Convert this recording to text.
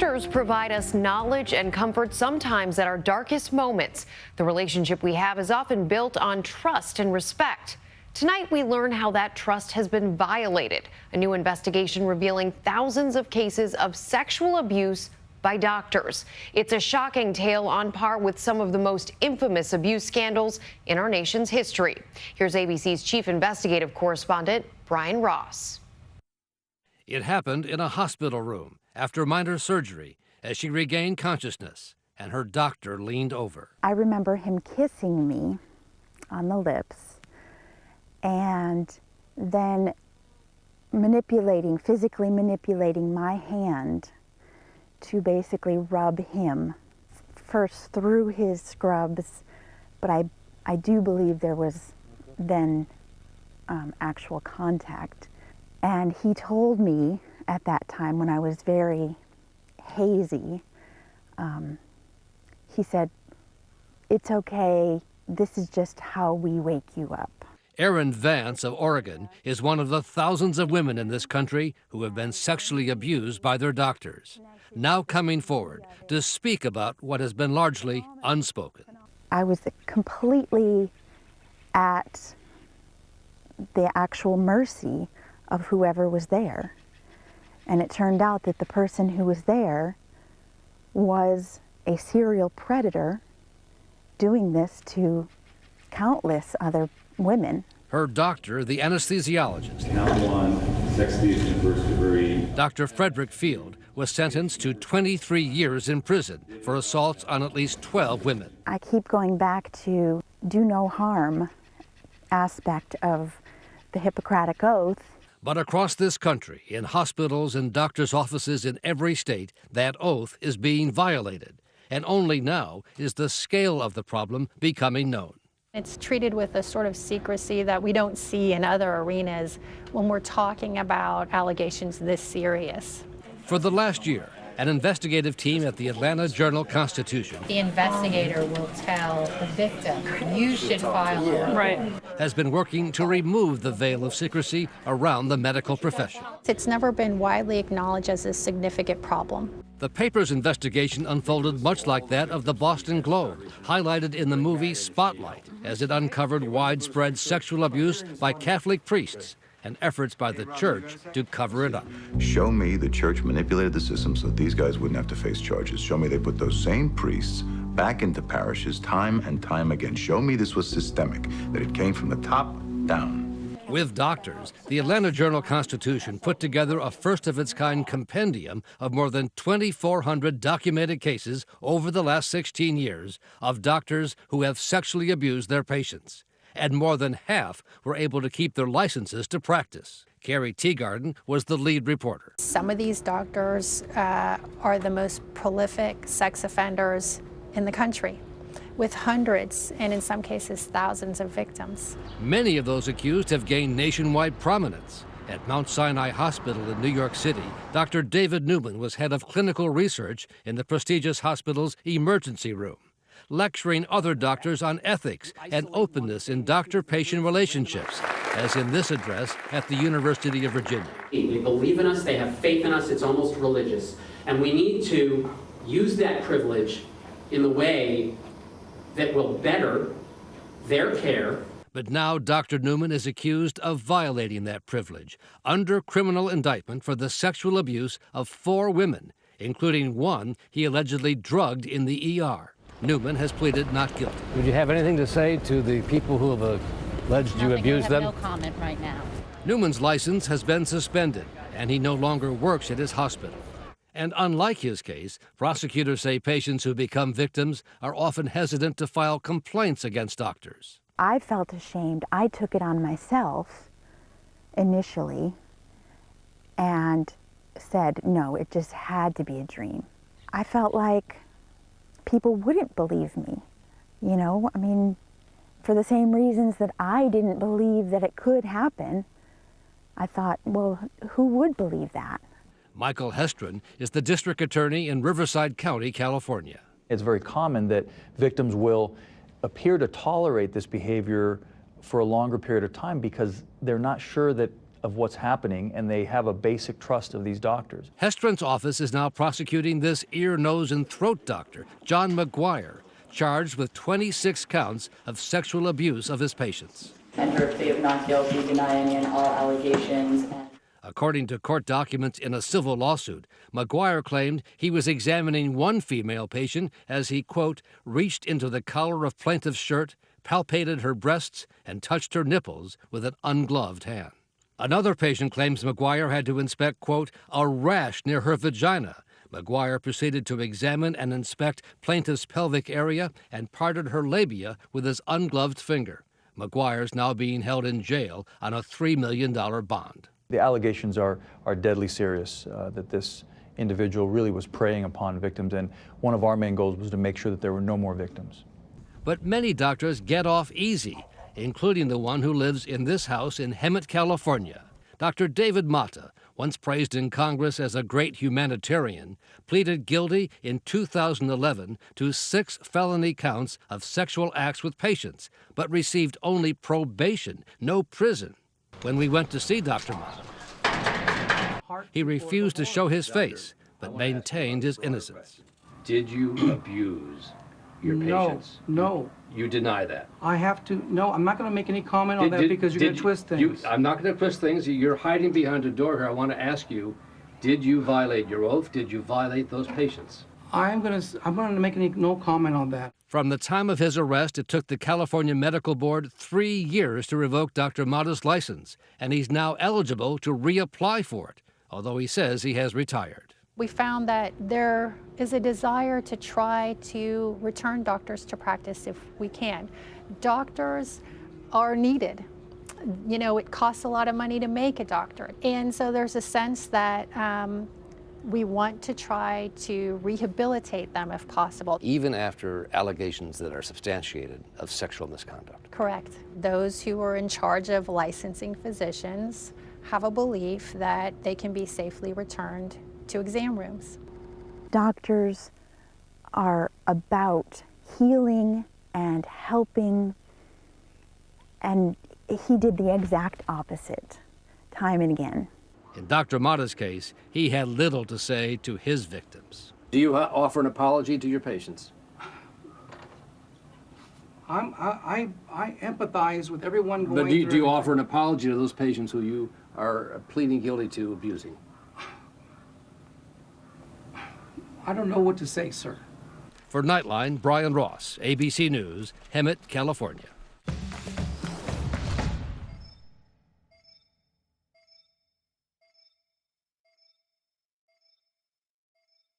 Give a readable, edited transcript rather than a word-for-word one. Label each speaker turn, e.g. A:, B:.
A: Doctors provide us knowledge and comfort sometimes at our darkest moments. The relationship we have is often built on trust and respect. Tonight, we learn how that trust has been violated. A new investigation revealing thousands of cases of sexual abuse by doctors. It's a shocking tale on par with some of the most infamous abuse scandals in our nation's history. Here's ABC's chief investigative correspondent, Brian Ross.
B: It happened in a hospital room after minor surgery as she regained consciousness and her doctor leaned over.
C: I remember him kissing me on the lips and then physically manipulating my hand to basically rub him first through his scrubs, but I do believe there was then actual contact. And he told me at that time, when I was very hazy, he said, "It's okay, this is just how we wake you up."
B: Erin Vance of Oregon is one of the thousands of women in this country who have been sexually abused by their doctors, now coming forward to speak about what has been largely unspoken.
C: I was completely at the actual mercy of whoever was there. And it turned out that the person who was there was a serial predator doing this to countless other women.
B: Her doctor, the anesthesiologist,
D: Count one, sex abuse in first degree.
B: Dr. Frederick Field, was sentenced to 23 years in prison for assaults on at least 12 women.
C: I keep going back to do no harm aspect of the Hippocratic Oath.
B: But across this country, in hospitals and doctors' offices in every state, that oath is being violated. And only now is the scale of the problem becoming known.
E: It's treated with a sort of secrecy that we don't see in other arenas when we're talking about allegations this serious.
B: For the last year, an investigative team at the Atlanta Journal-Constitution,
F: the investigator will tell the victim, you should file a report.
B: has been working to remove the veil of secrecy around the medical profession.
E: It's never been widely acknowledged as a significant problem.
B: The paper's investigation unfolded much like that of the Boston Globe, highlighted in the movie Spotlight, as it uncovered widespread sexual abuse by Catholic priests and efforts by the church to cover it up.
G: Show me the church manipulated the system so that these guys wouldn't have to face charges. Show me they put those same priests back into parishes time and time again. Show me this was systemic, that it came from the top down.
B: With doctors, the Atlanta Journal-Constitution put together a first-of-its-kind compendium of more than 2,400 documented cases over the last 16 years of doctors who have sexually abused their patients. And more than half were able to keep their licenses to practice. Carrie Teagarden was the lead reporter.
E: Some of these doctors are the most prolific sex offenders in the country, with hundreds and in some cases thousands of victims.
B: Many of those accused have gained nationwide prominence. At Mount Sinai Hospital in New York City, Dr. David Newman was head of clinical research in the prestigious hospital's emergency room, lecturing other doctors on ethics and openness in doctor-patient relationships, as in this address at the University of Virginia.
H: They believe in us, they have faith in us, it's almost religious. And we need to use that privilege in the way that will better their care.
B: But now Dr. Newman is accused of violating that privilege under criminal indictment for the sexual abuse of 4 women, including one he allegedly drugged in the ER. Newman has pleaded not guilty.
I: Would you have anything to say to the people who have alleged you abused them?
F: No comment right now.
B: Newman's license has been suspended, and he no longer works at his hospital. And unlike his case, prosecutors say patients who become victims are often hesitant to file complaints against doctors.
C: I felt ashamed. I took it on myself initially and said, no, it just had to be a dream. I felt like people wouldn't believe me, you know? I mean, for the same reasons that I didn't believe that it could happen, I thought, well, who would believe that?
B: Michael Hestron is the district attorney in Riverside County, California.
J: It's very common that victims will appear to tolerate this behavior for a longer period of time because they're not sure that of what's happening, and they have a basic trust of these doctors.
B: Hestrent's office is now prosecuting this ear, nose, and throat doctor, John McGuire, charged with 26 counts of sexual abuse of his patients.
K: Enter a plea of not guilty, deny any and all allegations.
B: According to court documents in a civil lawsuit, McGuire claimed he was examining one female patient as he, quote, reached into the collar of plaintiff's shirt, palpated her breasts, and touched her nipples with an ungloved hand. Another patient claims McGuire had to inspect, quote, a rash near her vagina. McGuire proceeded to examine and inspect plaintiff's pelvic area and parted her labia with his ungloved finger. McGuire's now being held in jail on a $3 million bond.
J: The allegations are deadly serious, that this individual really was preying upon victims, and one of our main goals was to make sure that there were no more victims.
B: But many doctors get off easy, including the one who lives in this house in Hemet, California. Dr. David Mata, once praised in Congress as a great humanitarian, pleaded guilty in 2011 to 6 felony counts of sexual acts with patients, but received only probation, no prison. When we went to see Dr. Mata, he refused to show his face, but maintained his innocence.
L: Did you abuse your patients?
M: No.
L: You deny that?
M: I have to, no, I'm not going to make any comment on that because you're going to twist things.
L: I'm not going to twist things. You're hiding behind a door here. I want to ask you, did you violate your oath? Did you violate those patients?
M: I'm going to make no comment on that.
B: From the time of his arrest, it took the California Medical Board 3 years to revoke Dr. Mata's license, and he's now eligible to reapply for it, although he says he has retired.
E: We found that there is a desire to try to return doctors to practice if we can. Doctors are needed. You know, it costs a lot of money to make a doctor. And so there's a sense that we want to try to rehabilitate them if possible.
N: Even after allegations that are substantiated of sexual misconduct?
E: Correct. Those who are in charge of licensing physicians have a belief that they can be safely returned to exam rooms.
C: Doctors are about healing and helping, and he did the exact opposite, time and again.
B: In Dr. Mata's case, he had little to say to his victims.
L: Do you offer an apology to your patients?
M: I empathize with everyone going
L: But do
M: through
L: you offer an apology to those patients who you are pleading guilty to abusing?
M: I don't know what to say, sir.
B: For Nightline, Brian Ross, ABC News, Hemet, California.